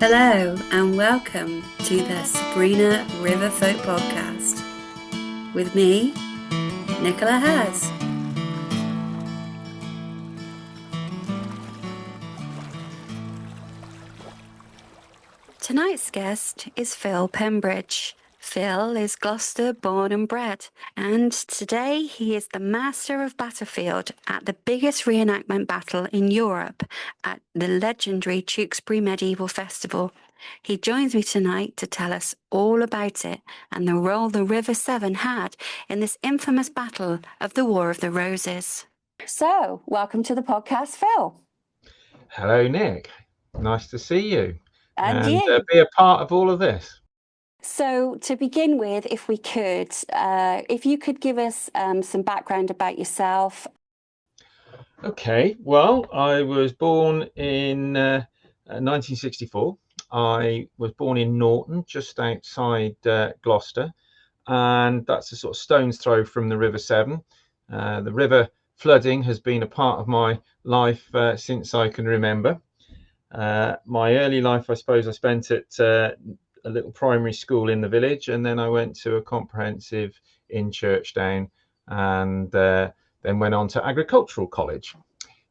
Hello and welcome to the Sabrina River Folk Podcast with me, Nicola Haasz. Tonight's guest is Phil Pembridge. Phil is Gloucester born and bred, and today he is the master of battlefield at the biggest reenactment battle in Europe at the legendary Tewkesbury Medieval Festival. He joins me tonight to tell us all about it and the role the River Severn had in this infamous battle of the War of the Roses. So, welcome to the podcast, Phil. Hello, Nick. Nice to see you And you. Be a part of all of this. So to begin with, if we could, if you could give us some background about yourself. Okay, well, I was born in 1964. I was born in Norton, just outside Gloucester, and that's a sort of stone's throw from the River Severn. The river flooding has been a part of my life since I can remember. My early life, I suppose, I spent at a little primary school in the village, and then I went to a comprehensive in Churchdown, and then went on to agricultural college.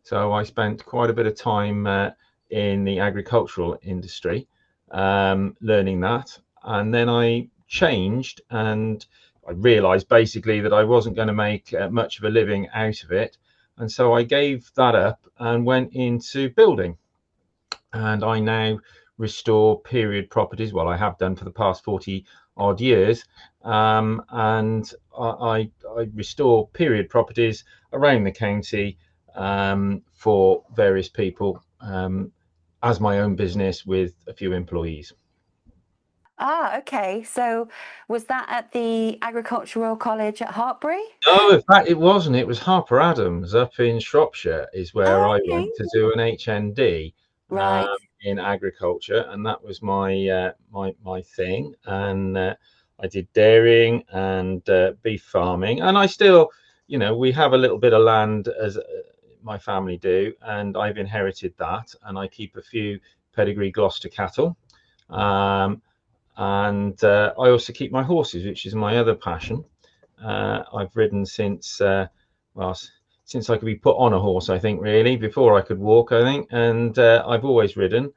So I spent quite a bit of time in the agricultural industry, learning that, and then I changed, and I realized basically that I wasn't going to make much of a living out of it, and so I gave that up and went into building. And I now restore period properties. Well, I have done for the past 40 odd years, and I restore period properties around the county for various people as my own business with a few employees. Okay. So was that at the Agricultural College at Hartpury? No, in fact, it wasn't. It was Harper Adams up in Shropshire is where I went to do an HND. Right. In agriculture, and that was my my thing, and I did dairying and beef farming, and I still, we have a little bit of land as my family do, and I've inherited that, and I keep a few pedigree Gloucester cattle, and I also keep my horses, which is my other passion. I've ridden since since I could be put on a horse, I think, really, before I could walk, I think. And I've always ridden.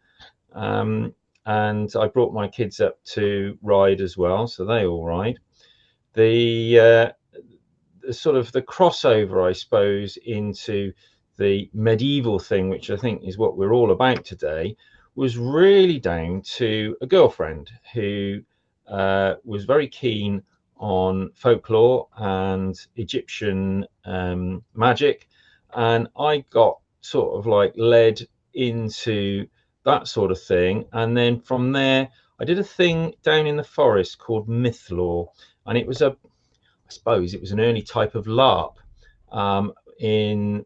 And I brought my kids up to ride as well, so they all ride. The sort of the crossover, I suppose, into the medieval thing, which I think is what we're all about today, was really down to a girlfriend who was very keen on folklore and Egyptian magic, and I got sort of like led into that sort of thing. And then from there I did a thing down in the forest called myth lore, and it was I suppose it was an early type of LARP in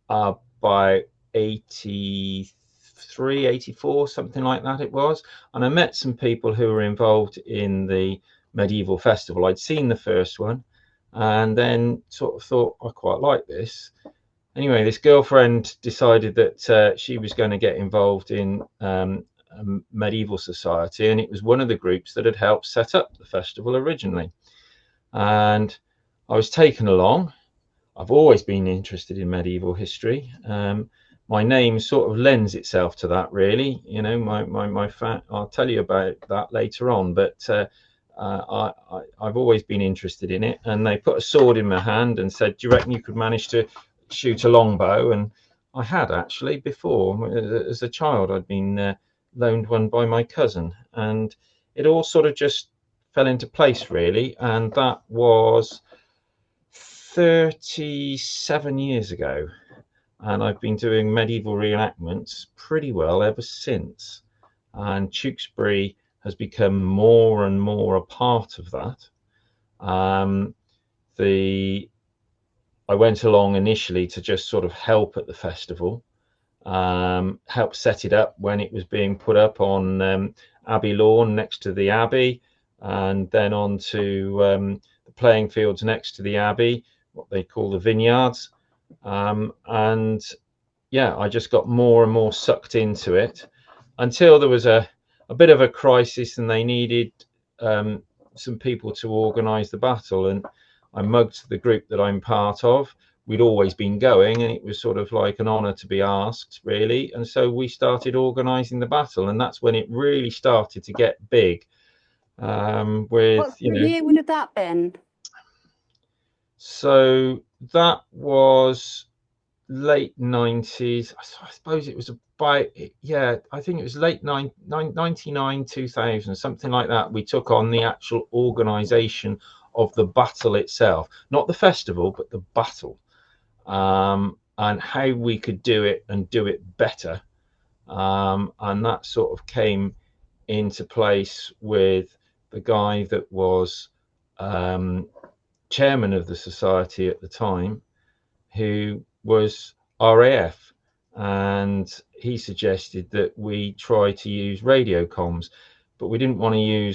by 83, 84, something like that it was. And I met some people who were involved in the medieval festival. I'd seen the first one and then sort of thought, I quite like this. Anyway, this girlfriend decided that she was going to get involved in a medieval society, and it was one of the groups that had helped set up the festival originally. And I was taken along. I've always been interested in medieval history. My name sort of lends itself to that, really. I'll tell you about that later on, but I've always been interested in it. And they put a sword in my hand and said, do you reckon you could manage to shoot a longbow? And I had actually before. As a child, I'd been loaned one by my cousin, and it all sort of just fell into place, really. And that was 37 years ago, and I've been doing medieval reenactments pretty well ever since. And Tewkesbury has become more and more a part of that. I went along initially to just sort of help at the festival, help set it up when it was being put up on Abbey Lawn next to the Abbey, and then on to the playing fields next to the Abbey, what they call the vineyards. And yeah, I just got more and more sucked into it until there was a a bit of a crisis, and they needed some people to organise the battle. And I mugged the group that I'm part of. We'd always been going, and it was sort of like an honour to be asked, really. And so we started organising the battle, and that's when it really started to get big. What year would have that been? So that was late 90s. I suppose it was about, yeah, I think it was late 99, 2000, something like that. We took on the actual organisation of the battle itself, not the festival, but the battle, and how we could do it and do it better. And that sort of came into place with the guy that was chairman of the society at the time, who was RAF, and he suggested that we try to use radio comms, but we didn't want to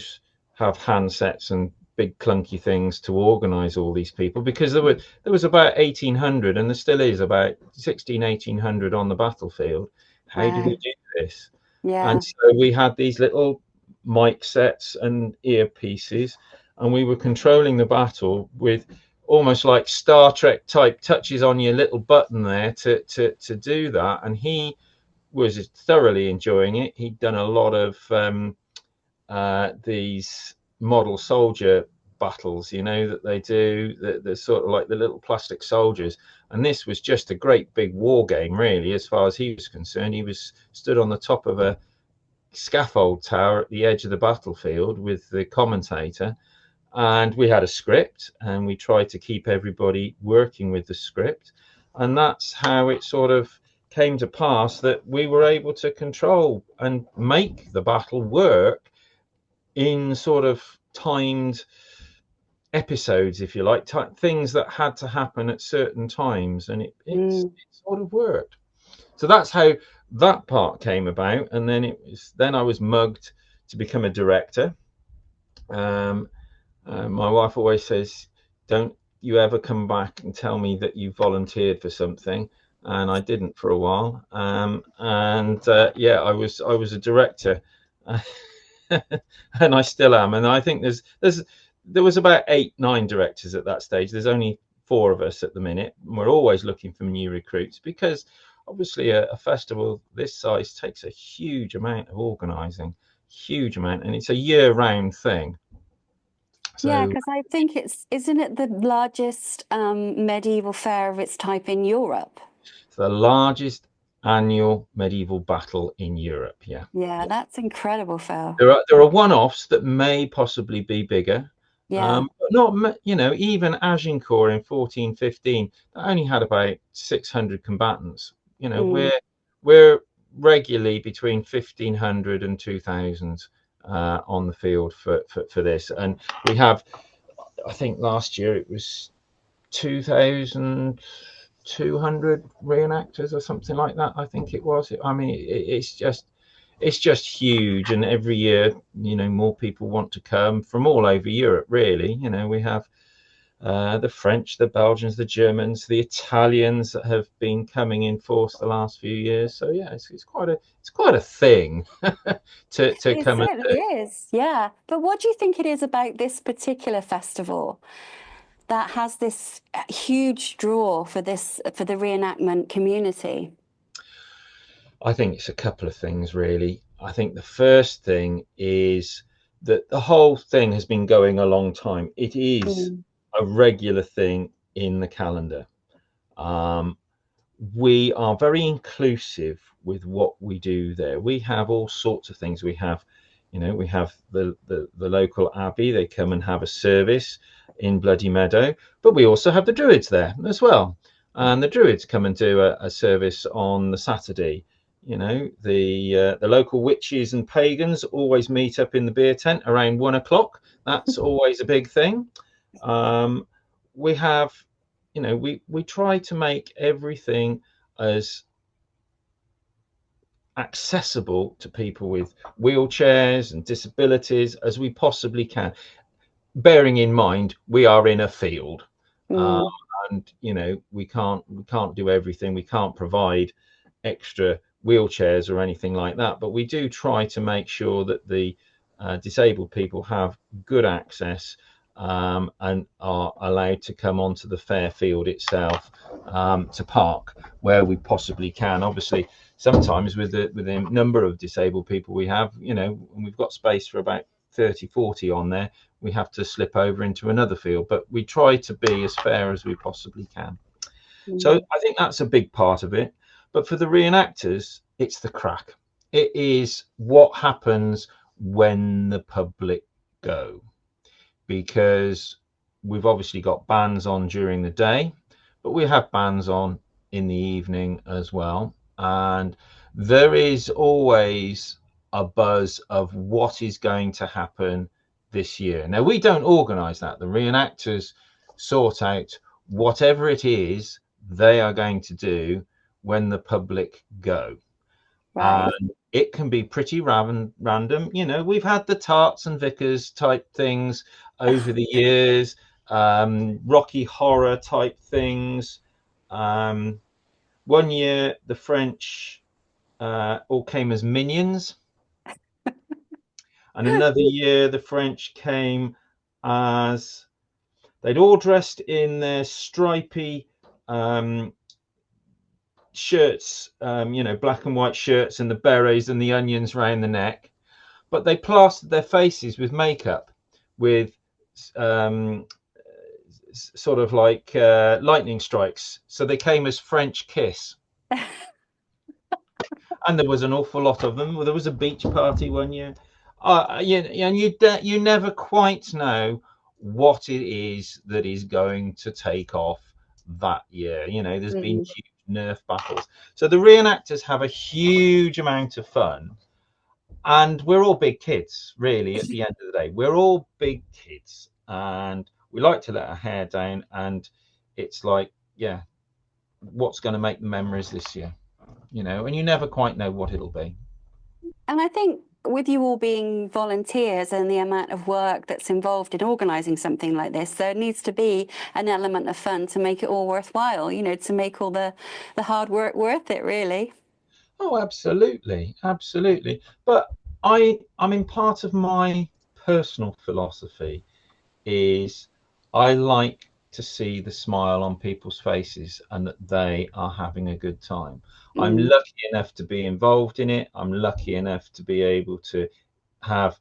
have handsets and big clunky things to organize all these people, because there was about 1800, and there still is about 1800 on the battlefield. How do we do this? And so we had these little mic sets and earpieces, and we were controlling the battle with almost like Star Trek type touches on your little button there to do that. And he was thoroughly enjoying it. He'd done a lot of these model soldier battles, that they do, the sort of like the little plastic soldiers. And this was just a great big war game, really, as far as he was concerned. He was stood on the top of a scaffold tower at the edge of the battlefield with the commentator. And we had a script, and we tried to keep everybody working with the script. And that's how it sort of came to pass that we were able to control and make the battle work in sort of timed episodes, if you like, things that had to happen at certain times. And it sort of worked. So that's how that part came about. And then I was mugged to become a director. My wife always says, don't you ever come back and tell me that you volunteered for something. And I didn't for a while. I was a director, and I still am. And I think there was about 8-9 directors at that stage. There's only 4 of us at the minute. We're always looking for new recruits, because obviously a festival this size takes a huge amount of organising, and it's a year-round thing. So, because I think isn't it the largest medieval fair of its type in Europe? It's the largest annual medieval battle in Europe. Yeah, that's incredible, Phil. There are one-offs that may possibly be bigger. But not, even Agincourt in 1415, that only had about 600 combatants. We're regularly between 1,500 and 2,000 on the field for this. And we have, I think last year it was 2,200 reenactors or something like that. I think it was. I mean, it's just huge, and every year, more people want to come from all over Europe, really. We have the French, the Belgians, the Germans, the Italians that have been coming in force the last few years. So yeah, it's quite a thing to come. It certainly is, yeah. But what do you think it is about this particular festival that has this huge draw for the reenactment community? I think it's a couple of things, really. I think the first thing is that the whole thing has been going a long time. It is a regular thing in the calendar. We are very inclusive with what we do there. We have all sorts of things. We have the local abbey. They come and have a service in Bloody Meadow, but we also have the Druids there as well. And the Druids come and do a service on the Saturday. The local witches and pagans always meet up in the beer tent around 1 o'clock. That's always a big thing. We have, we try to make everything as accessible to people with wheelchairs and disabilities as we possibly can, bearing in mind we are in a field. And we can't do everything. We can't provide extra wheelchairs or anything like that, but we do try to make sure that the disabled people have good access and are allowed to come onto the fair field itself, to park where we possibly can. Obviously, sometimes with the number of disabled people we have, and we've got space for about 30-40 on there, we have to slip over into another field, but we try to be as fair as we possibly can. So I think that's a big part of it. But for the reenactors, it's the crack. It is what happens when the public go, because we've obviously got bands on during the day, but we have bands on in the evening as well. And there is always a buzz of what is going to happen this year. Now, we don't organise that. The reenactors sort out whatever it is they are going to do when the public go. Right. And it can be pretty random. We've had the tarts and vicars type things over the years, Rocky Horror type things. One year, the French all came as minions. And another year, the French came as they'd all dressed in their stripy shirts, black and white shirts and the berets and the onions round the neck, but they plastered their faces with makeup with sort of like lightning strikes. So they came as French Kiss. And there was an awful lot of them. There was a beach party one year. And you never quite know what it is that is going to take off that year. There's been huge Nerf battles. So the reenactors have a huge amount of fun. And we're all big kids, really, at the end of the day. We're all big kids. And we like to let our hair down. And it's like, yeah, what's going to make the memories this year? And you never quite know what it'll be. And I think with you all being volunteers and the amount of work that's involved in organising something like this, there needs to be an element of fun to make it all worthwhile, to make all the hard work worth it, really. Oh, absolutely. Absolutely. But I mean, part of my personal philosophy is I like to see the smile on people's faces and that they are having a good time. I'm lucky enough to be involved in it. I'm lucky enough to be able to have,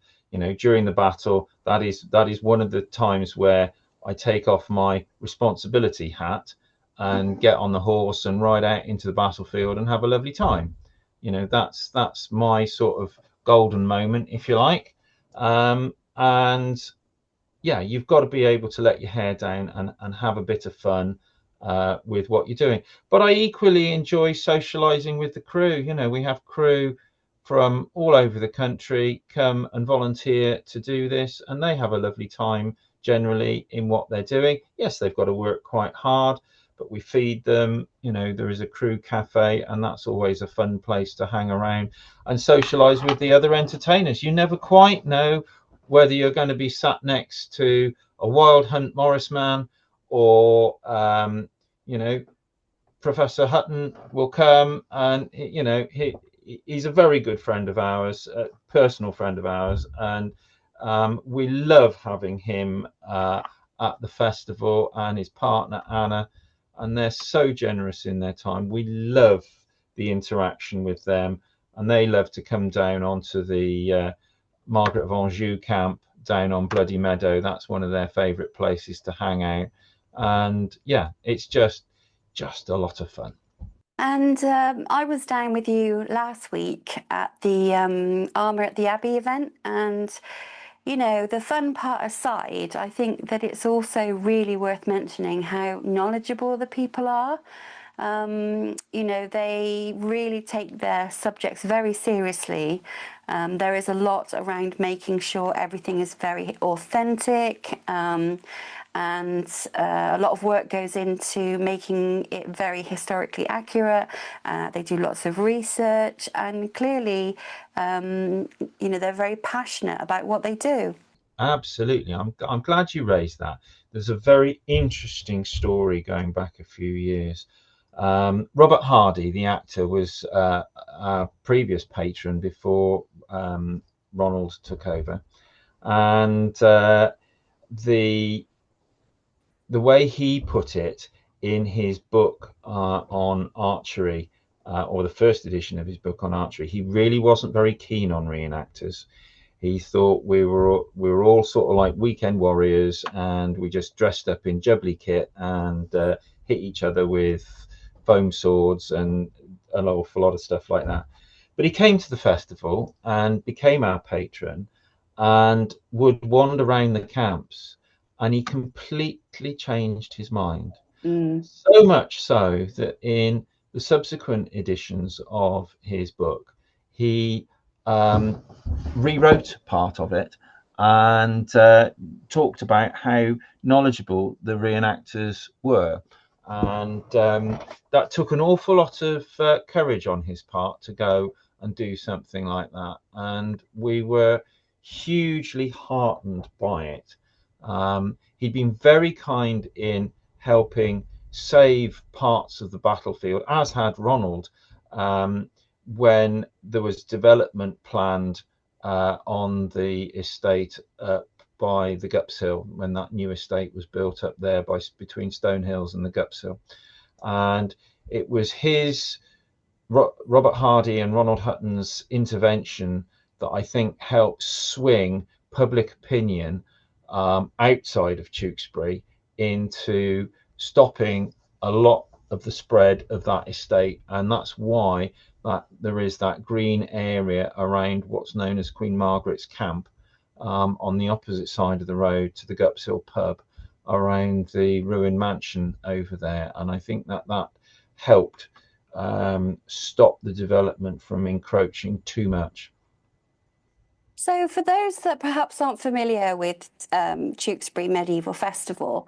during the battle, that is one of the times where I take off my responsibility hat and get on the horse and ride out into the battlefield and have a lovely time. That's my sort of golden moment, if you like. And yeah, you've got to be able to let your hair down and have a bit of fun with what you're doing. But I equally enjoy socializing with the crew. We have crew from all over the country come and volunteer to do this, and they have a lovely time generally in what they're doing. Yes, they've got to work quite hard, but we feed them. There is a crew cafe, and that's always a fun place to hang around and socialize with the other entertainers. You never quite know whether you're going to be sat next to a Wild Hunt Morris man or, Professor Hutton will come and, he's a very good friend of ours, a personal friend of ours. And we love having him at the festival, and his partner, Anna, and they're so generous in their time. We love the interaction with them, and they love to come down onto the Margaret of Anjou camp down on Bloody Meadow. That's one of their favourite places to hang out. And yeah, it's just a lot of fun. And I was down with you last week at the Armour at the Abbey event, and the fun part aside, I think that it's also really worth mentioning how knowledgeable the people are. They really take their subjects very seriously. There is a lot around making sure everything is very authentic, and a lot of work goes into making it very historically accurate. They do lots of research, and clearly, they're very passionate about what they do. Absolutely. I'm glad you raised that. There's a very interesting story going back a few years. Robert Hardy, the actor, was our previous patron before Ronald took over, and the way he put it in his book on archery, or the first edition of his book on archery, he really wasn't very keen on reenactors. He thought we were all sort of like weekend warriors, and we just dressed up in jubbly kit and hit each other with foam swords and an awful lot of stuff like that. But he came to the festival and became our patron, and would wander around the camps, and he completely changed his mind. So much so that in the subsequent editions of his book, he rewrote part of it and talked about how knowledgeable the reenactors were. And that took an awful lot of courage on his part to go and do something like that. And we were hugely heartened by it. He'd been very kind in helping save parts of the battlefield, as had Ronald, when there was development planned on the estate by the Gupshill, when that new estate was built up there between Stonehills and the Gupshill. And it was Robert Hardy and Ronald Hutton's intervention that I think helped swing public opinion outside of Tewkesbury into stopping a lot of the spread of that estate. And that's why there is that green area around what's known as Queen Margaret's Camp, on the opposite side of the road to the Gupshill pub, around the ruined mansion over there. And I think that helped stop the development from encroaching too much. So for those that perhaps aren't familiar with Tewkesbury Medieval Festival,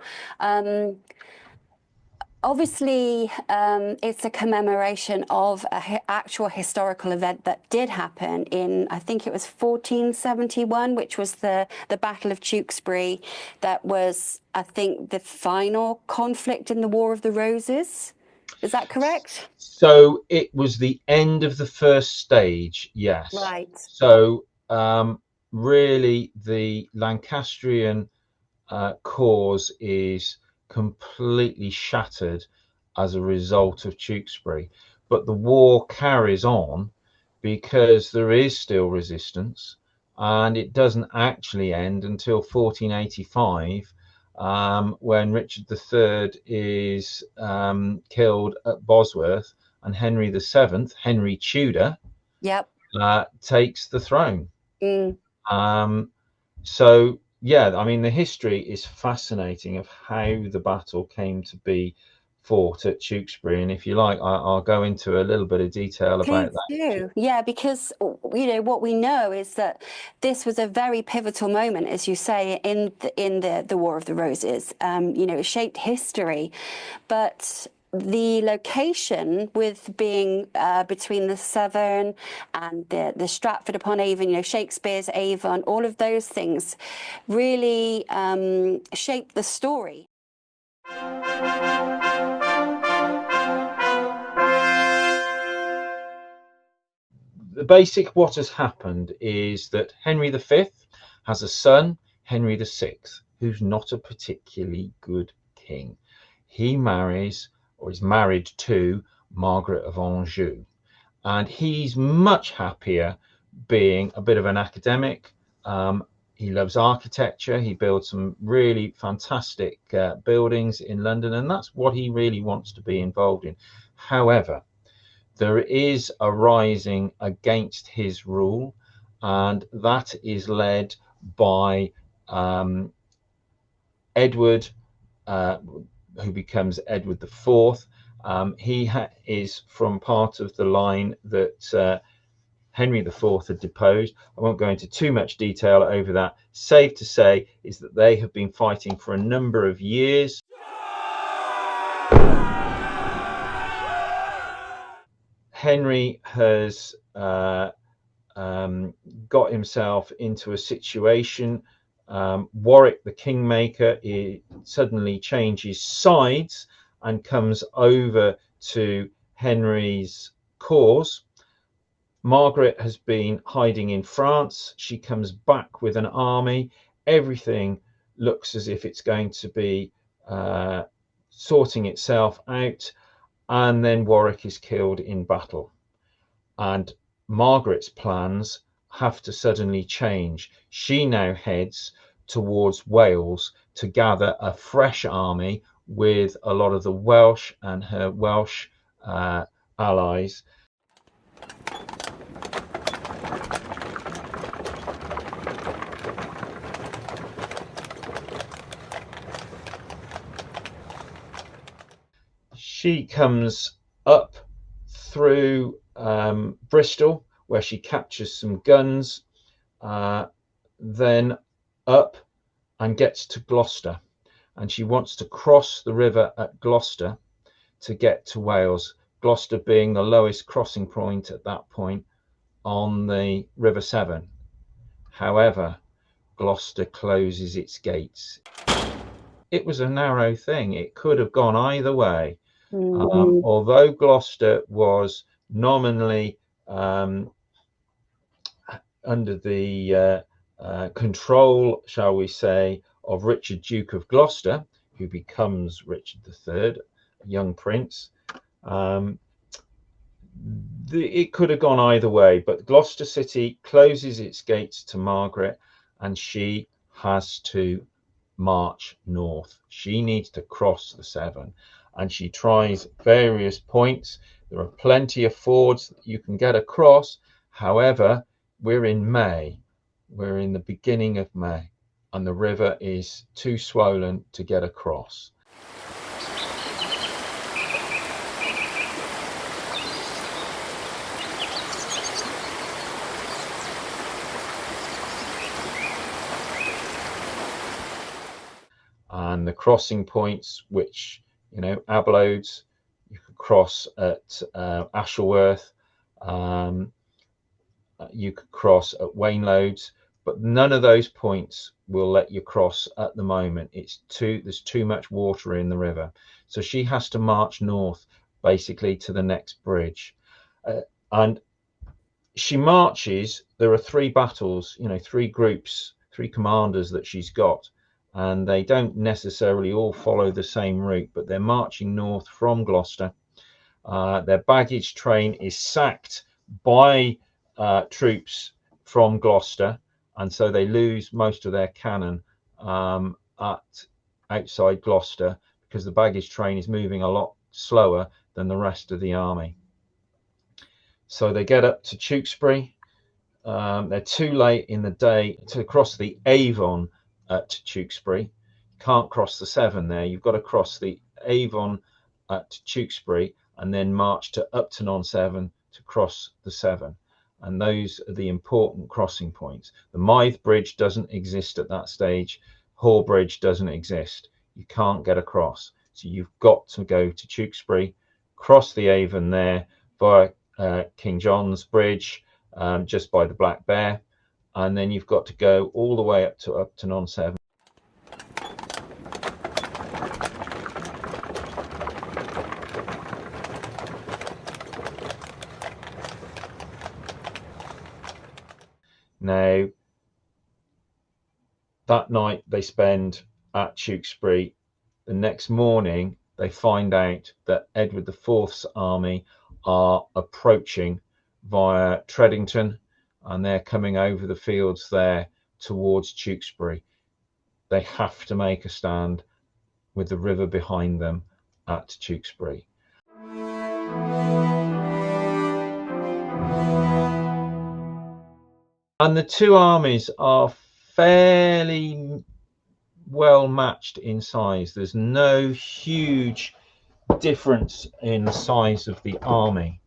obviously it's a commemoration of an actual historical event that did happen in, I think it was 1471, which was the Battle of Tewkesbury. That was, I think, the final conflict in the War of the Roses. Is that correct? So it was the end of the first stage, yes. Right. So really the Lancastrian cause is completely shattered as a result of Tewkesbury, but the war carries on because there is still resistance, and it doesn't actually end until 1485, when Richard III is killed at Bosworth, and Henry VII, Henry Tudor, takes the throne. So yeah, I mean, the history is fascinating of how the battle came to be fought at Tewkesbury, and if you like, I'll go into a little bit of detail about that. Please do. Yeah, because what we know is that this was a very pivotal moment, as you say, in the War of the Roses. It shaped history, but the location, with being between the Severn and the Stratford upon Avon, Shakespeare's Avon, all of those things really shaped the story. The basic what has happened is that Henry V has a son, Henry VI, who's not a particularly good king. He marries, or is married to, Margaret of Anjou, and he's much happier being a bit of an academic. He loves architecture. He builds some really fantastic buildings in London, and that's what he really wants to be involved in. However, there is a rising against his rule, and that is led by Edward, who becomes Edward IV. He is from part of the line that Henry IV had deposed. I won't go into too much detail over that. Safe to say is that they have been fighting for a number of years. Henry has got himself into a situation. Warwick, the kingmaker, suddenly changes sides and comes over to Henry's cause. Margaret has been hiding in France. She comes back with an army. Everything looks as if it's going to be sorting itself out. And then Warwick is killed in battle. And Margaret's plans have to suddenly change. She now heads towards Wales to gather a fresh army with a lot of the Welsh and her Welsh allies. She comes up through Bristol, where she captures some guns, then up and gets to Gloucester. And she wants to cross the river at Gloucester to get to Wales, Gloucester being the lowest crossing point at that point on the River Severn. However, Gloucester closes its gates. It was a narrow thing. It could have gone either way. Although Gloucester was nominally under the control, shall we say, of Richard, Duke of Gloucester, who becomes Richard III, a young prince, it could have gone either way, but Gloucester City closes its gates to Margaret, and she has to march north. She needs to cross the Severn, and she tries various points. There are plenty of fords that you can get across. However, we're in May. We're in the beginning of May, and the river is too swollen to get across. And the crossing points, which, Ablodes, you could cross at Ashelworth, you could cross at Wainloads, but none of those points will let you cross at the moment. There's too much water in the river. So she has to march north, basically to the next bridge. And she marches, there are 3 battles, 3 groups, 3 commanders that she's got. And they don't necessarily all follow the same route, but they're marching north from Gloucester. Their baggage train is sacked by troops from Gloucester, and so they lose most of their cannon outside Gloucester, because the baggage train is moving a lot slower than the rest of the army. So they get up to Tewkesbury. They're too late in the day to cross the Avon at Tewkesbury. Can't cross the Severn there. You've got to cross the Avon at Tewkesbury and then march to Upton-on-Severn to cross the Severn. And those are the important crossing points. The Mythe Bridge doesn't exist at that stage. Hoare Bridge doesn't exist. You can't get across. So you've got to go to Tewkesbury, cross the Avon there via King John's Bridge, just by the Black Bear, and then you've got to go all the way up to Upton-on-Severn. Now, that night they spend at Tewkesbury. The next morning they find out that Edward IV's army are approaching via Treddington, and they're coming over the fields there towards Tewkesbury. They have to make a stand with the river behind them at Tewkesbury. And the 2 armies are fairly well matched in size. There's no huge difference in the size of the army.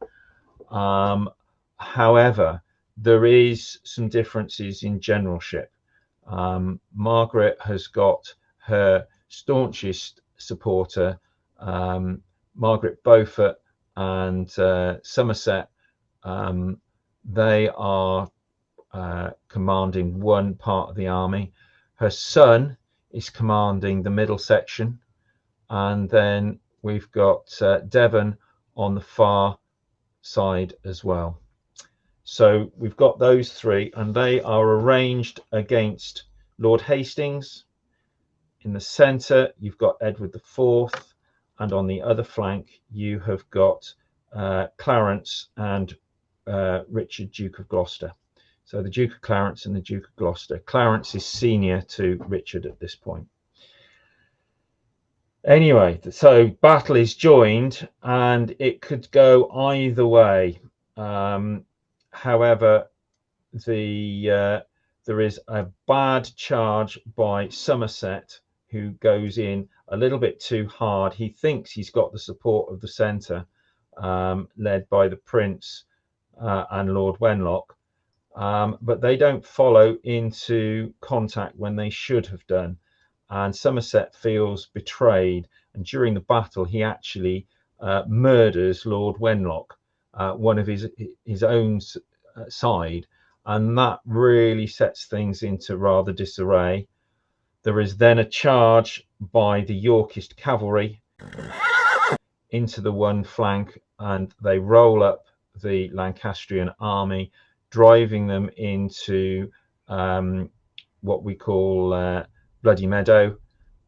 However, there is some differences in generalship. Margaret has got her staunchest supporter, Margaret Beaufort and Somerset. They are commanding one part of the army. Her son is commanding the middle section, and then we've got Devon on the far side as well. So we've got those three, and they are arranged against Lord Hastings. In the centre, you've got Edward IV, and on the other flank, you have got Clarence and Richard, Duke of Gloucester. So the Duke of Clarence and the Duke of Gloucester. Clarence is senior to Richard at this point. Anyway, so battle is joined, and it could go either way. However, there is a bad charge by Somerset, who goes in a little bit too hard. He thinks he's got the support of the centre, led by the Prince and Lord Wenlock, but they don't follow into contact when they should have done. And Somerset feels betrayed, and during the battle he actually murders Lord Wenlock, one of his own side, and that really sets things into rather disarray. There is then a charge by the Yorkist cavalry into the one flank, and they roll up the Lancastrian army, driving them into what we call Bloody Meadow,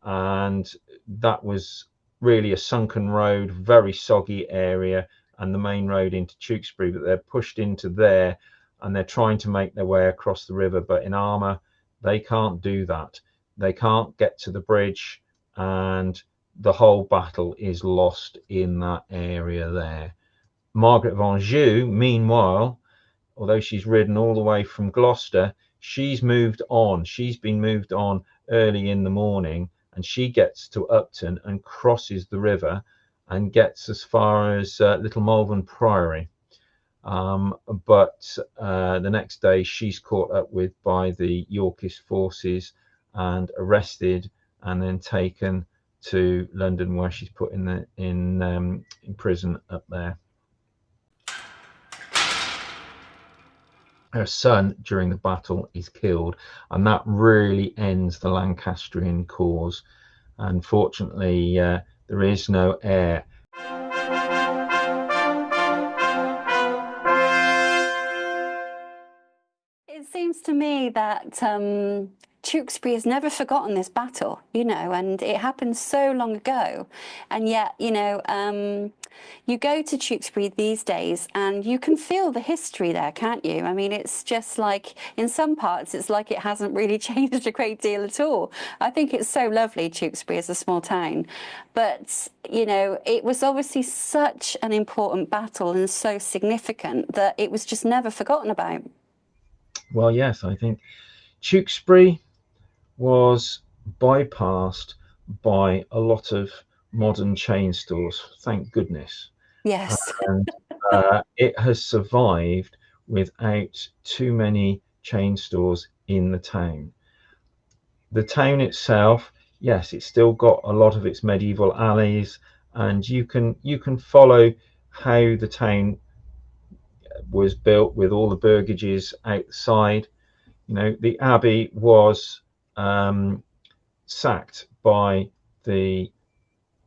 and that was really a sunken road, very soggy area, and the main road into Tewkesbury, but they're pushed into there, and they're trying to make their way across the river, but in armour they can't do that. They can't get to the bridge, and the whole battle is lost in that area there. Margaret of Anjou, meanwhile, although she's ridden all the way from Gloucester, she's moved on. She's been moved on early in the morning, and she gets to Upton and crosses the river and gets as far as Little Malvern Priory. But the next day she's caught up with by the Yorkist forces and arrested, and then taken to London, where she's put in prison up there. Her son during the battle is killed, and that really ends the Lancastrian cause. Unfortunately, there is no heir. It seems to me that Tewkesbury has never forgotten this battle, and it happened so long ago. And yet, you go to Tewkesbury these days and you can feel the history there, can't you? I mean, it's just like, in some parts, it's like it hasn't really changed a great deal at all. I think it's so lovely, Tewkesbury as a small town. But, it was obviously such an important battle and so significant that it was just never forgotten about. Well, yes, I think Tewkesbury was bypassed by a lot of modern chain stores, thank goodness. Yes. And it has survived without too many chain stores in the town. The town itself, yes, it's still got a lot of its medieval alleys, and you can follow how the town was built with all the burgages outside. The abbey was sacked by the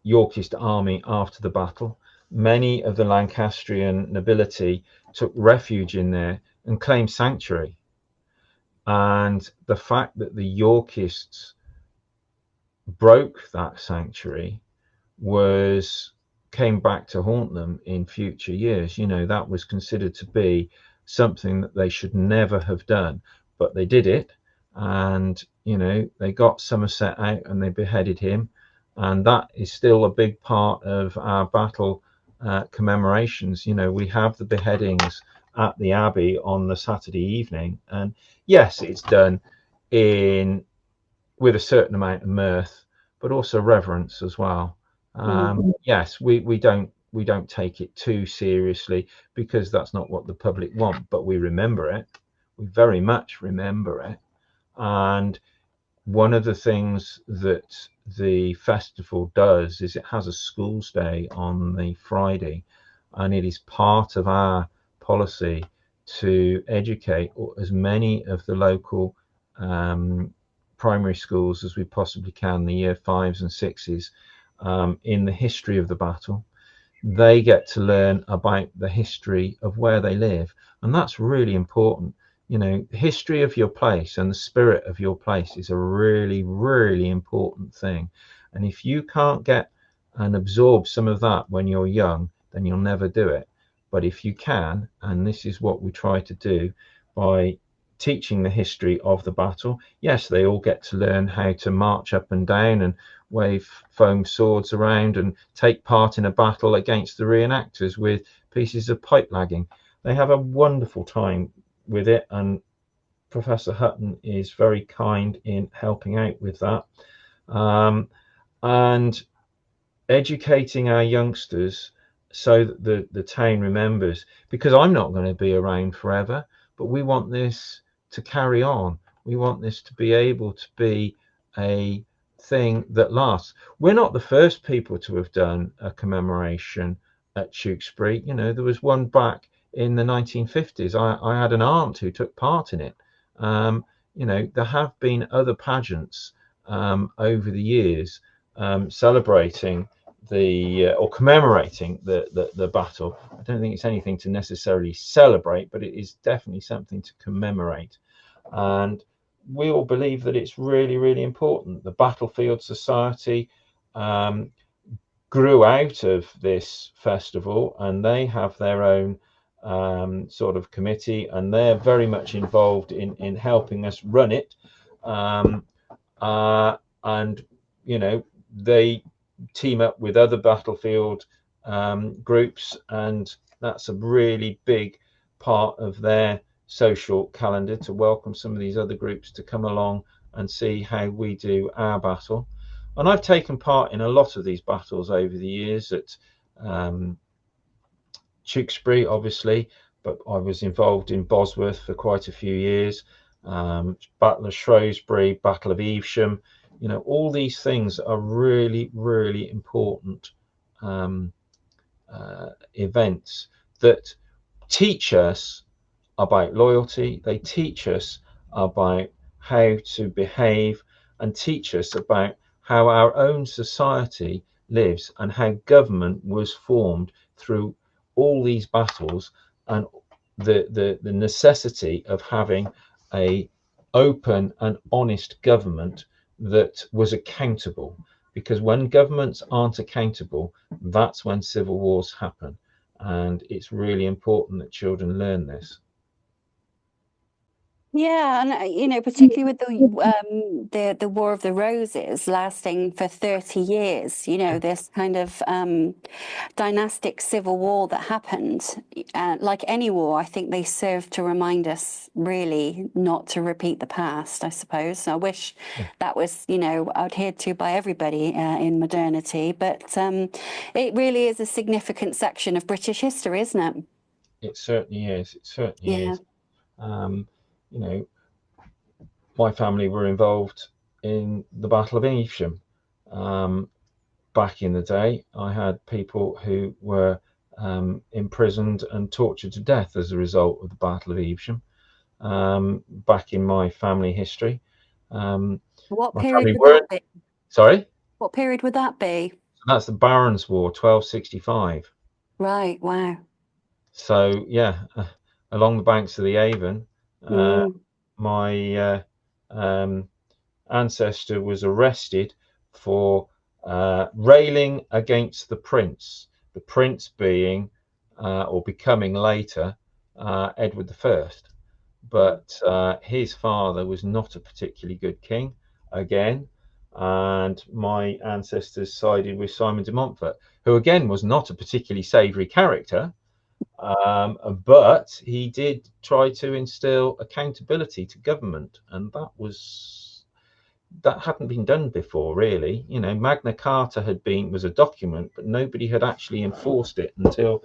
Yorkist army after the battle. Many of the Lancastrian nobility took refuge in there and claimed sanctuary. And the fact that the Yorkists broke that sanctuary came back to haunt them in future years. That was considered to be something that they should never have done, but they did it, and they got Somerset out and they beheaded him, and that is still a big part of our battle commemorations. We have the beheadings at the Abbey on the Saturday evening, and yes, it's done with a certain amount of mirth, but also reverence as well. Yes, we don't take it too seriously, because that's not what the public want, but we remember it. We very much remember it. And one of the things that the festival does is it has a schools day on the Friday, and it is part of our policy to educate as many of the local primary schools as we possibly can, the year 5s and 6s, in the history of the battle, they get to learn about the history of where they live, and that's really important. The history of your place and the spirit of your place is a really, really important thing. And if you can't get and absorb some of that when you're young, then you'll never do it. But if you can, and this is what we try to do by teaching the history of the battle, yes, they all get to learn how to march up and down and wave foam swords around and take part in a battle against the reenactors with pieces of pipe lagging. They have a wonderful time with it, and Professor Hutton is very kind in helping out with that, and educating our youngsters so that the town remembers, because I'm not going to be around forever, but we want this to carry on. We want this to be able to be a thing that lasts. We're not the first people to have done a commemoration at Tewkesbury. There was one back in the 1950s. I had an aunt who took part in it. There have been other pageants over the years celebrating or commemorating the battle. I don't think it's anything to necessarily celebrate, but it is definitely something to commemorate. And we all believe that it's really, really important. The Battlefield Society grew out of this festival, and they have their own sort of committee, and they're very much involved in helping us run it. And they team up with other battlefield groups, and that's a really big part of their social calendar, to welcome some of these other groups to come along and see how we do our battle. And I've taken part in a lot of these battles over the years at Tewkesbury, obviously, but I was involved in Bosworth for quite a few years, Battle of Shrewsbury, Battle of Evesham. All these things are really, really important events that teach us about loyalty. They teach us about how to behave, and teach us about how our own society lives and how government was formed through all these battles, and the necessity of having a open and honest government that was accountable. Because when governments aren't accountable, that's when civil wars happen, and it's really important that children learn this. Yeah, and particularly with the War of the Roses lasting for 30 years, this kind of dynastic civil war that happened. Like any war, I think they serve to remind us really not to repeat the past, I suppose. I wish that was, adhered to by everybody in modernity, but it really is a significant section of British history, isn't it? It certainly is. It certainly is. My family were involved in the Battle of Evesham. Back in the day, I had people who were imprisoned and tortured to death as a result of the Battle of Evesham. Back in my family history, what my period family would weren't. that be? Sorry, What period would that be? that's the Barons' War, 1265. Right. Wow. So yeah, along the banks of the Avon, my ancestor was arrested for railing against the prince being or becoming later Edward I. But his father was not a particularly good king again, and my ancestors sided with Simon de Montfort, who again was not a particularly savoury character, but he did try to instill accountability to government, and that hadn't been done before, really. Magna Carta was a document, but nobody had actually enforced it until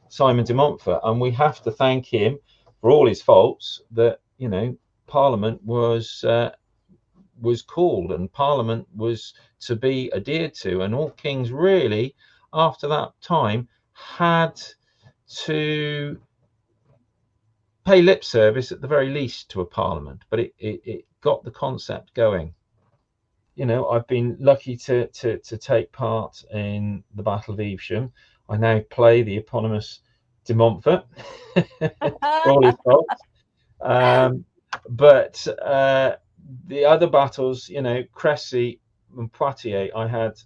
Simon de Montfort, and we have to thank him for all his faults that Parliament was called, and Parliament was to be adhered to, and all kings really after that time had to pay lip service at the very least to a Parliament, but it got the concept going. I've been lucky to take part in the Battle of Evesham. I now play the eponymous de Montfort for all his faults. But the other battles, Crécy and Poitiers, I had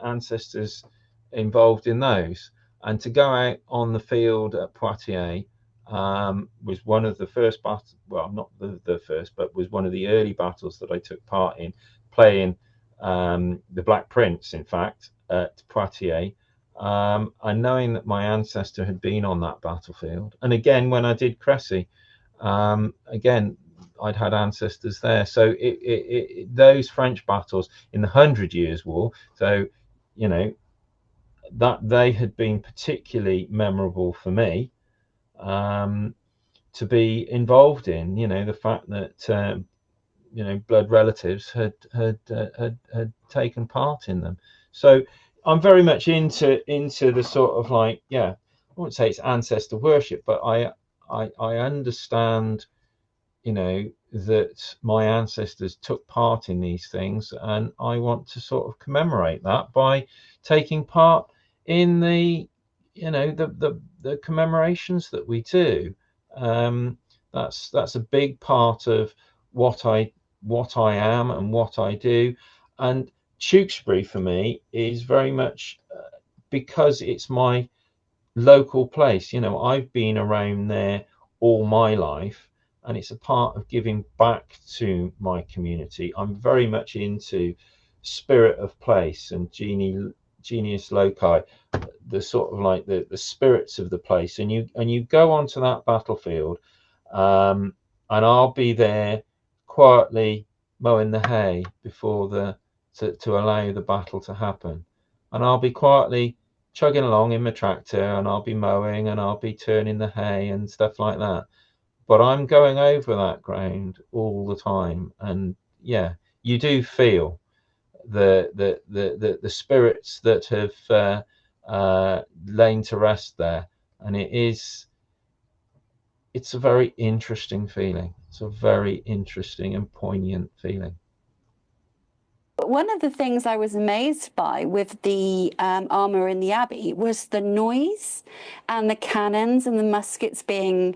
ancestors involved in those. And to go out on the field at Poitiers was one of the first battles, well, not the first, but was one of the early battles that I took part in, playing the Black Prince, in fact, at Poitiers. And knowing that my ancestor had been on that battlefield. And again, when I did Crécy, again, I'd had ancestors there. So those French battles in the 100 Years' War, so, that they had been particularly memorable for me to be involved in. The fact that blood relatives had taken part in them. So I'm very much into the sort of I wouldn't say it's ancestor worship, but I understand, that my ancestors took part in these things, and I want to sort of commemorate that by taking part in the commemorations that we do. That's a big part of what I am and what I do. And Tewkesbury for me is very much because it's my local place. I've been around there all my life, and it's a part of giving back to my community. I'm very much into spirit of place and genius loci, the sort of the spirits of the place. And you go onto that battlefield, and I'll be there quietly mowing the hay before to allow the battle to happen, and I'll be quietly chugging along in my tractor, and I'll be mowing, and I'll be turning the hay and stuff like that. But I'm going over that ground all the time, and you do feel the spirits that have lain to rest there, and it's a very interesting feeling. It's a very interesting and poignant feeling. One of the things I was amazed by with the armour in the Abbey was the noise and the cannons and the muskets being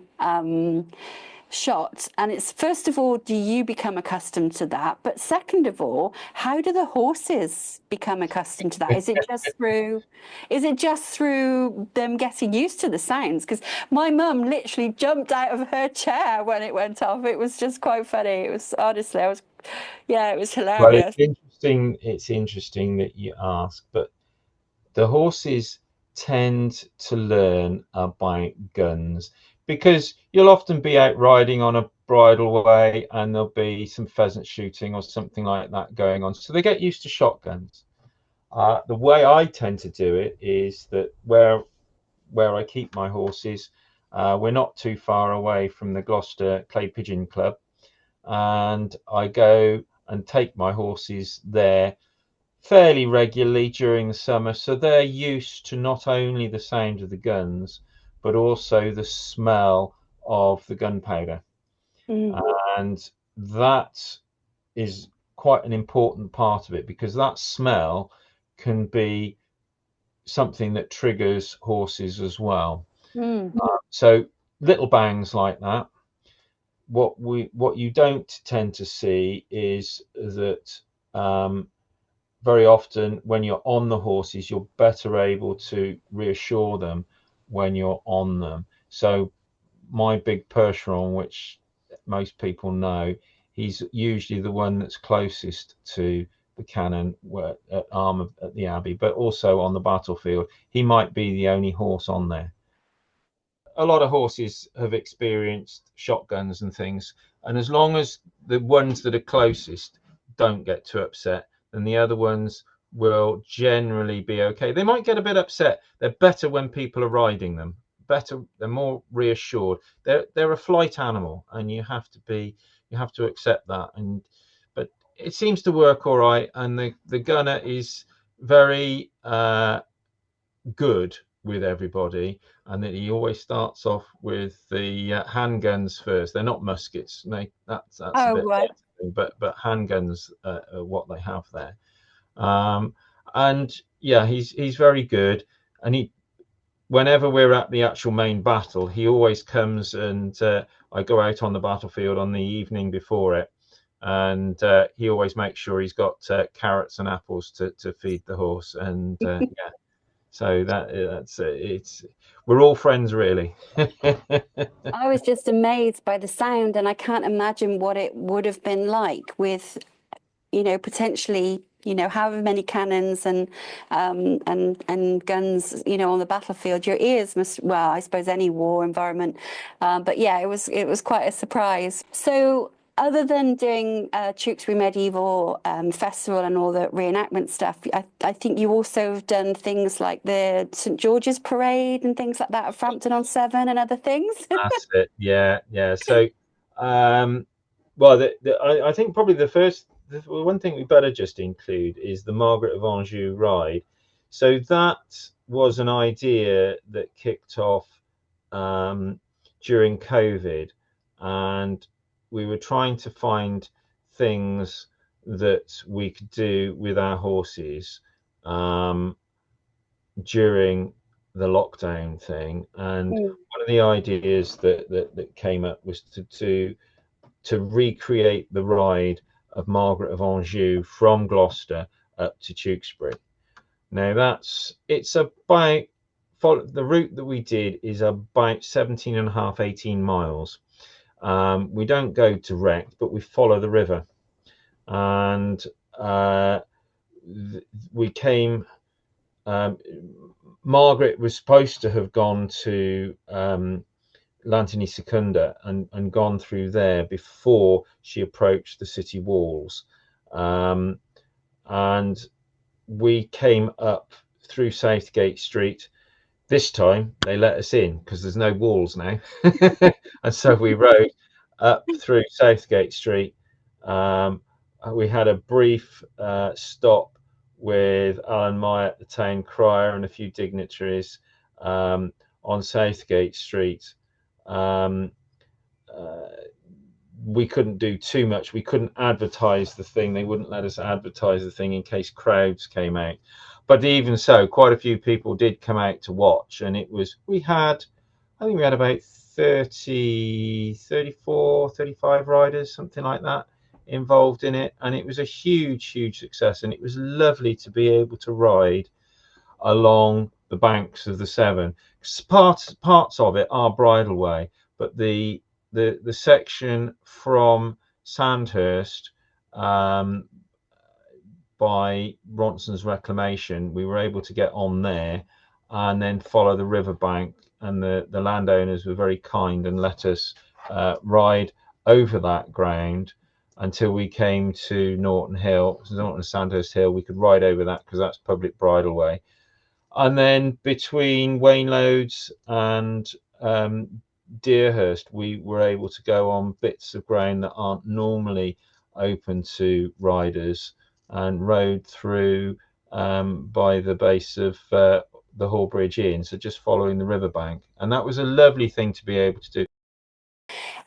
shot. And it's, first of all, do you become accustomed to that? But second of all, how do the horses become accustomed to that? Is it just through them getting used to the sounds? Because my mum literally jumped out of her chair when it went off. It was just quite funny. It was, honestly, it was hilarious. Well, it's interesting that you ask, but the horses tend to learn about guns, because you'll often be out riding on a bridle way and there'll be some pheasant shooting or something like that going on. So they get used to shotguns. The way I tend to do it is that where I keep my horses, we're not too far away from the Gloucester Clay Pigeon Club, and I go and take my horses there fairly regularly during the summer, so they're used to not only the sound of the guns but also the smell of the gunpowder. And that is quite an important part of it, because that smell can be something that triggers horses as well. So little bangs like that. What you don't tend to see is that very often when you're on the horses, you're better able to reassure them when you're on them. So my big Percheron, which most people know, he's usually the one that's closest to the cannon at arm at the Abbey, but also on the battlefield. He might be the only horse on there. A lot of horses have experienced shotguns and things, and as long as the ones that are closest don't get too upset, then the other ones will generally be okay. They might get a bit upset. They're better when people are riding them. Better, they're more reassured. They're a flight animal, and you have to accept that. But it seems to work all right, and the gunner is very good with everybody, and that he always starts off with the handguns first. They're not muskets. That's a bit. Right. anything, but handguns are what they have there. And yeah, he's very good, and he whenever we're at the actual main battle, he always comes and I go out on the battlefield on the evening before it, and he always makes sure he's got carrots and apples to feed the horse, and yeah, so that's it's we're all friends really. I was just amazed by the sound, and I can't imagine what it would have been like with, potentially, however many cannons and guns, on the battlefield. Your ears must, well, I suppose any war environment, but yeah, it was quite a surprise. So, other than doing Tewkesbury Medieval Festival and all the reenactment stuff, I think you also have done things like the St George's Parade and things like that at Frampton-on-Severn and other things. That's it. Yeah, yeah. So, well, I think probably the one thing we better just include is the Margaret of Anjou ride. So that was an idea that kicked off during COVID, and we were trying to find things that we could do with our horses during the lockdown thing. And one of the ideas that came up was to recreate the ride of Margaret of Anjou from Gloucester up to Tewkesbury. Now it's about the route that we did is about 17 and a half, 18 miles. We don't go direct, but we follow the river, and we came. Margaret was supposed to have gone to Lantini Secunda and gone through there before she approached the city walls. And we came up through Southgate Street. This time they let us in because there's no walls now. And so we rode up through Southgate Street. We had a brief stop with Alan Meyer, the town crier, and a few dignitaries on Southgate Street. We couldn't do too much. We couldn't advertise the thing. They wouldn't let us advertise the thing in case crowds came out. But even so, quite a few people did come out to watch. And I think we had about 30, 34, 35 riders, something like that, involved in it. And it was a huge, huge success. And it was lovely to be able to ride along the banks of the Severn. Parts of it are bridleway, but the section from Sandhurst by Ronson's Reclamation, we were able to get on there and then follow the riverbank, and the landowners were very kind and let us ride over that ground until we came to Norton Hill, Norton Sandhurst Hill. We could ride over that because that's public bridleway. And then between Wainloads and Deerhurst, we were able to go on bits of ground that aren't normally open to riders, and rode through by the base of the Hallbridge Inn, so just following the riverbank. And that was a lovely thing to be able to do.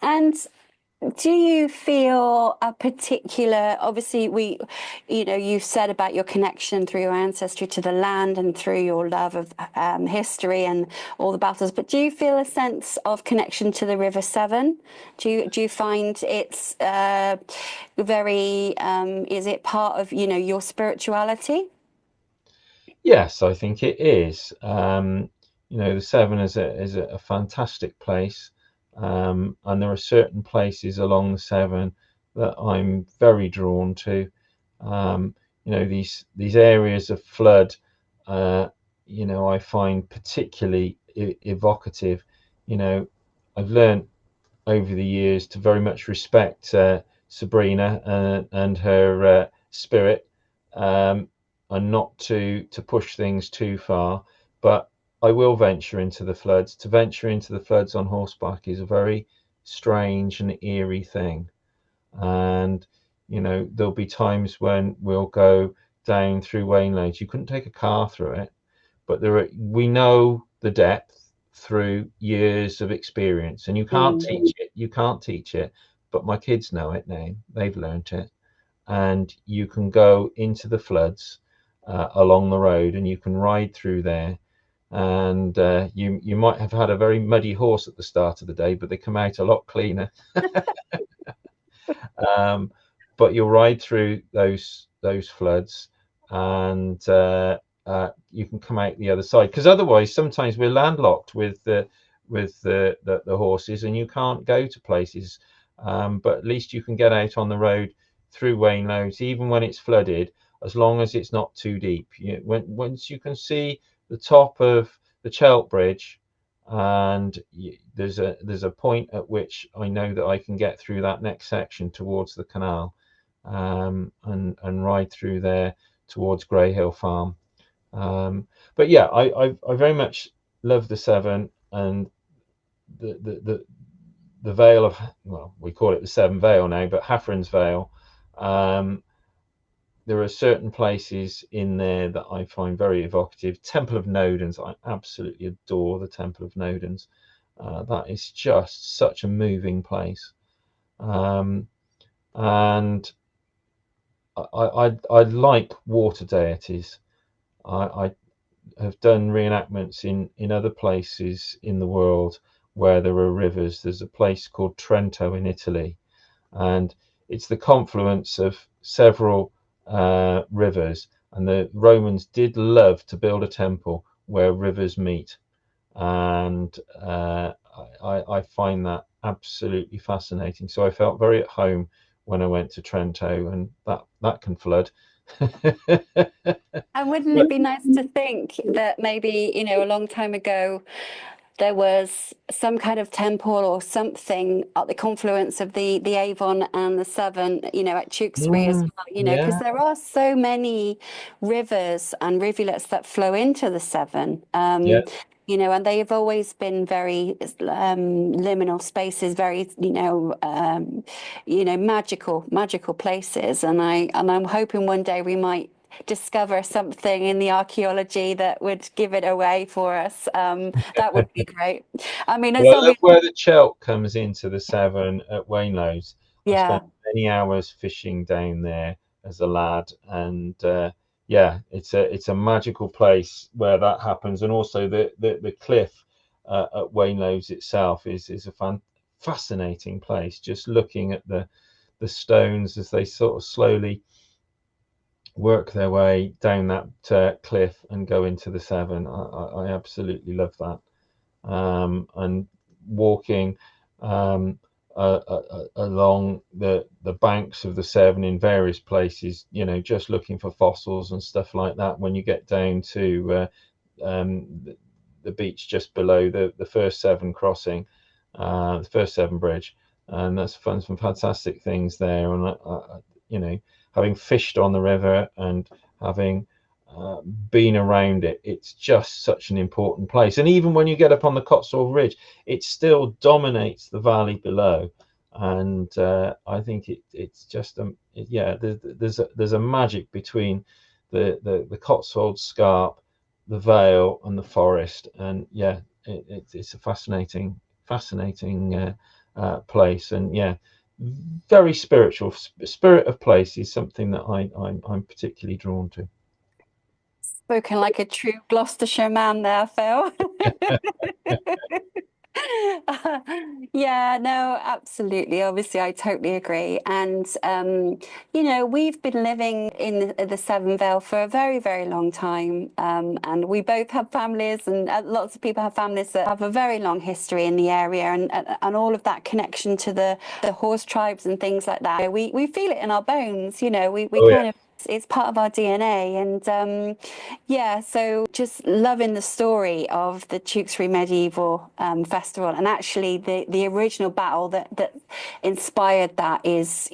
And do you feel a particular, obviously you've said about your connection through your ancestry to the land and through your love of history and all the battles, but do you feel a sense of connection to the River Severn? Do you find it's very, is it part of, your spirituality? Yes, I think it is. The Severn is a fantastic place. And there are certain places along the Severn that I'm very drawn to. These areas of flood, I find particularly evocative. I've learned over the years to very much respect Sabrina and her spirit, and not to push things too far, but I will venture into the floods. To venture into the floods on horseback is a very strange and eerie thing. And, there'll be times when we'll go down through Wainloads. You couldn't take a car through it, but we know the depth through years of experience, and you can't teach it. You can't teach it, but my kids know it now. They've learnt it, and you can go into the floods along the road, and you can ride through there. And you might have had a very muddy horse at the start of the day, but they come out a lot cleaner. But you'll ride through those floods, and you can come out the other side, because otherwise sometimes we're landlocked with the horses, and you can't go to places. But at least you can get out on the road through Wainlows, even when it's flooded, as long as it's not too deep. Once you can see the top of the Chelt Bridge, and there's a point at which I know that I can get through that next section towards the canal, and ride through there towards Grey Hill Farm. But yeah, I very much love the Severn, and the Vale of, well, we call it the Severn Vale now, but Haffron's Vale. There are certain places in there that I find very evocative. Temple of Nodens, I absolutely adore the Temple of Nodens. That is just such a moving place. And I like water deities. I have done reenactments in other places in the world where there are rivers. There's a place called Trento in Italy, and it's the confluence of several rivers, and the Romans did love to build a temple where rivers meet, and I find that absolutely fascinating. So I felt very at home when I went to Trento, and that can flood. And wouldn't it be nice to think that maybe, a long time ago, there was some kind of temple or something at the confluence of the Avon and the Severn, at Tewkesbury as well, because Yeah, there are so many rivers and rivulets that flow into the Severn. yeah. And they have always been very liminal spaces, very, magical places. And I'm hoping one day we might discover something in the archaeology that would give it away for us. That would be great. I mean, it's Well, I love obvious. where the Chelt comes into the Severn at Wainlows. I Yeah. spent many hours fishing down there as a lad, and yeah, it's a magical place where that happens. And also the cliff at Wainlows itself is a fascinating place. Just looking at the stones as they sort of slowly work their way down that cliff and go into the Severn. I absolutely love that. And walking along the banks of the Severn in various places, just looking for fossils and stuff like that. When you get down to the beach just below the first Severn crossing, the first Severn Bridge, and that's some fantastic things there. And having fished on the river and having been around it, it's just such an important place. And even when you get up on the Cotswold Ridge, it still dominates the valley below. And I think it's just there's a magic between the Cotswold Scarp, the Vale, and the forest. And yeah, it's a fascinating place. And yeah, very spiritual. Spirit of place is something that I'm particularly drawn to. Spoken like a true Gloucestershire man there, Phil. Yeah, no, absolutely. Obviously, I totally agree. And, we've been living in the Severn Vale for a very, very long time. And we both have families, and lots of people have families that have a very long history in the area, and all of that connection to the horse tribes and things like that. We feel it in our bones, we Oh yeah. kind of, it's part of our DNA. And yeah, so just loving the story of the Tewkesbury Medieval Festival, and actually the original battle that inspired that is,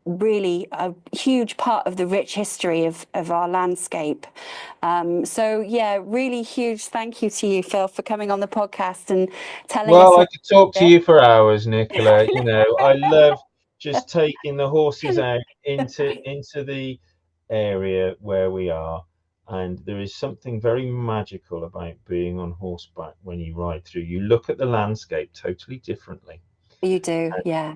really a huge part of the rich history of our landscape. So yeah, really huge thank you to you, Phil, for coming on the podcast and telling us Well, I all could talk to about you for hours, Nicola. I love just taking the horses it. out into the area where we are, and there is something very magical about being on horseback when you ride through. You look at the landscape totally differently. You do, yeah.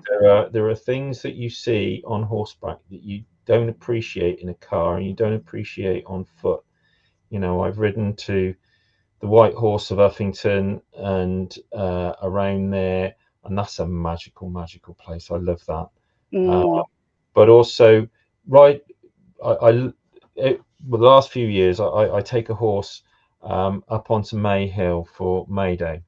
There are things that you see on horseback that you don't appreciate in a car and you don't appreciate on foot. I've ridden to the White Horse of Uffington and around there, and that's a magical, magical place. I love that. But also, right, the last few years, I take a horse up onto May Hill for May Day,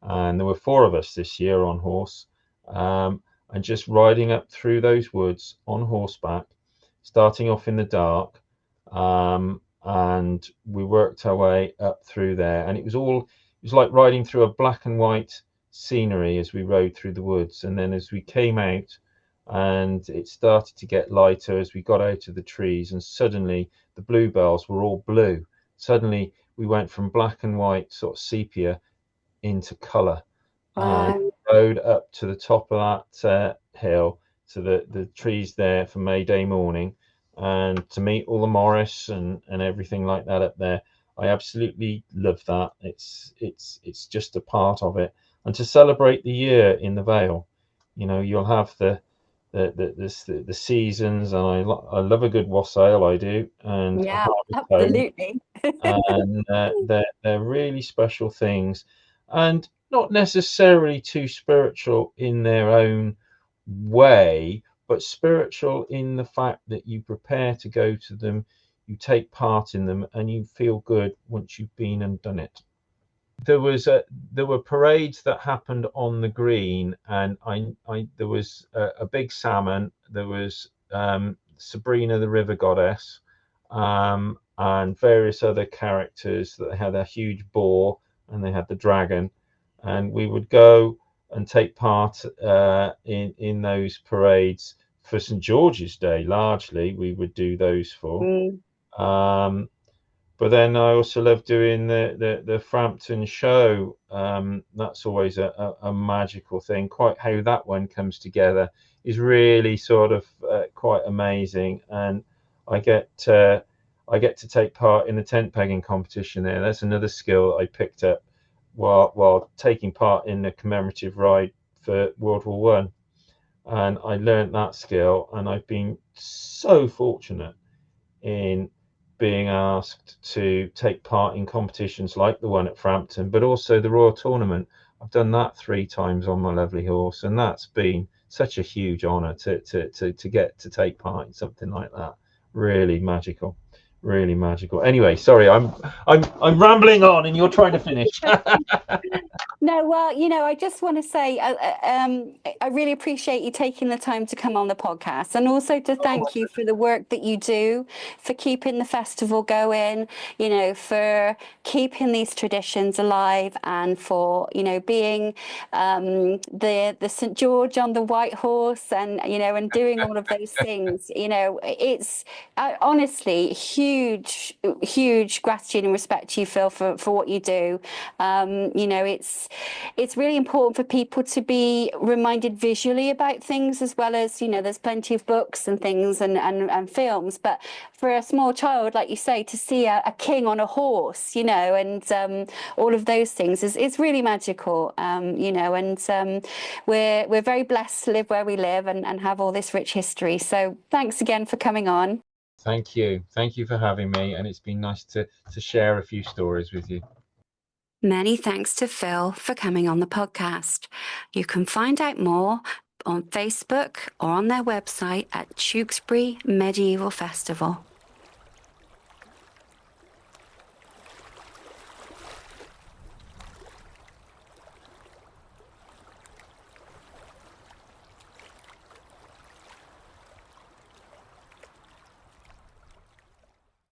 and there were 4 of us this year on horse, and just riding up through those woods on horseback, starting off in the dark, and we worked our way up through there, and it was like riding through a black and white scenery as we rode through the woods. And then as we came out and it started to get lighter as we got out of the trees, and suddenly the bluebells were all blue. Suddenly we went from black and white, sort of sepia, into colour, and rode up to the top of that hill to the trees there for May Day morning, and to meet all the Morris and everything like that up there. I absolutely love that. It's just a part of it. And to celebrate the year in the Vale, you'll have the seasons, and I love a good wassail, I do, and a Yeah, harvest home, absolutely. and they're really special things, and not necessarily too spiritual in their own way, but spiritual in the fact that you prepare to go to them, you take part in them, and you feel good once you've been and done it. There were parades that happened on the green, and there was a big salmon. There was Sabrina the River Goddess, and various other characters that had a huge boar, and they had the dragon, and we would go and take part in those parades for St George's Day. Largely, we would do those for. But then I also love doing the Frampton show. That's always a magical thing. Quite how that one comes together is really sort of quite amazing. And I get to take part in the tent pegging competition there. That's another skill I picked up while taking part in the commemorative ride for World War One. And I learned that skill, and I've been so fortunate in being asked to take part in competitions like the one at Frampton, but also the Royal Tournament. I've done that 3 times on my lovely horse, and that's been such a huge honour to get to take part in something like that. Really magical, really magical. Anyway, sorry, I'm rambling on, and you're trying to finish. No, well, I just want to say I really appreciate you taking the time to come on the podcast, and also to thank you for the work that you do, for keeping the festival going, for keeping these traditions alive, and for, being the St George on the white horse, and, and doing all of those things. It's honestly huge, huge gratitude and respect to you, Phil, for what you do. It's really important for people to be reminded visually about things, as well as, there's plenty of books and things and films, but for a small child, like you say, to see a king on a horse, and all of those things is really magical, and we're very blessed to live where we live and have all this rich history. So thanks again for coming on. Thank you for having me, and it's been nice to share a few stories with you. Many thanks to Phil for coming on the podcast. You can find out more on Facebook or on their website at Tewkesbury Medieval Festival.